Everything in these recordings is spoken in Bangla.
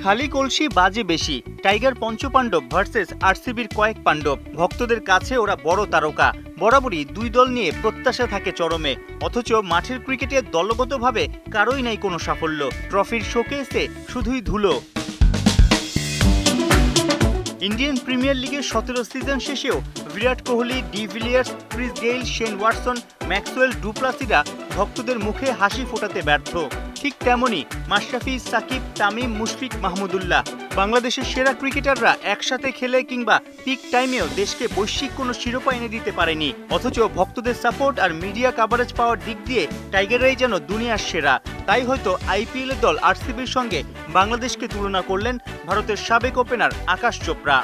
খালি কলসি বাজে বেশি। টাইগার পঞ্চপাণ্ডব ভার্সেস আরসিবির কয়েক পাণ্ডব। ভক্তদের কাছে ওরা বড় তারকা। বরাবরই দুই দল নিয়ে প্রত্যাশা থাকে চরমে, অথচ মাঠের ক্রিকেটে দলগতভাবে কারোই নাই কোনো সাফল্য। ট্রফির শোকেসে শুধুই ধুলো। ইন্ডিয়ান প্রিমিয়ার লিগের 17 সিজন শেষেও Virat Kohli, de Villiers, Chris Gayle, Shane Watson, Maxwell, ডুপ্লাসিরা ভক্তদের মুখে হাসি ফোটাতে ব্যর্থ। ঠিক তেমনি মাশরাফি, সাকিব, তামিম, মুশফিক, মাহমুদুল্লাহ, বাংলাদেশের সেরা ক্রিকেটাররা একসাথে খেলে কিংবা পিক টাইমেও দেশকে বৈশ্বিক কোনো শিরোপা এনে দিতে পারেনি। অথচ ভক্তদের সাপোর্ট আর মিডিয়া কাভারেজ পাওয়ার দিক দিয়ে টাইগাররাই যেন দুনিয়ার সেরা। তাই হয়তো আইপিএল দল আরসিবির সঙ্গে বাংলাদেশকে তুলনা করলেন ভারতের সাবেক ওপেনার আকাশ চোপড়া।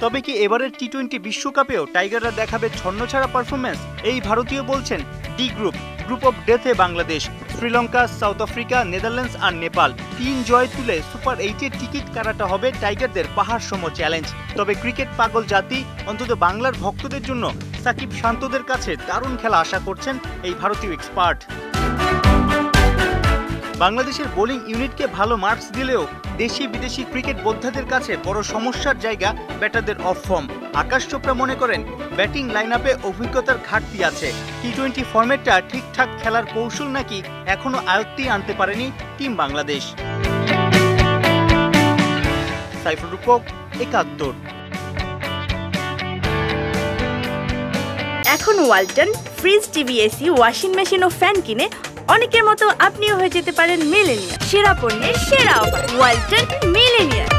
তবে কি এবারের টি-20 বিশ্বকাপেও টাইগাররা দেখাবে ছন্নছাড়া পারফরমেন্স? এই ভারতীয় বলছেন ডি গ্রুপ অফ ডেথে Bangladesh, Sri Lanka, South Africa, Netherlands আর নেপাল 3 জয় তুলে সুপার 8-এর টিকিট কাটাটা হবে টাইগারদের পাহাড় সম চ্যালেঞ্জ। তবে ক্রিকেট পাগল জাতি, অন্তত বাংলার ভক্তদের জন্য সাকিব শান্তদের কাছে দারুণ খেলা আশা করছেন এই ভারতীয় এক্সপার্ট। বাংলাদেশের বোলিং ইউনিটকে ভালো মার্কস দিলেও দেশি বিদেশি ক্রিকেট বোদ্ধাদের কাছে বড় সমস্যার জায়গা ব্যাটারদের অফ ফর্ম। আকাশ চোপড়া মনে করেন ব্যাটিং লাইনআপে অভিজ্ঞতার ঘাটতি আছে। টি-20 ফরম্যাটটা ঠিকঠাক খেলার কৌশল নাকি এখনো আয়ত্তেই আনতে পারেনি টিম বাংলাদেশ। সাইফুল রূপক, 71। এখন Walton fridge, TV, AC, washing machine ও ফ্যান কিনে অনেকের মতো আপনিও হয়ে যেতে পারেন মিলেনিয়ার। সেরা পণ্যের সেরা অফার, ওয়ালটন মিলেনিয়ার।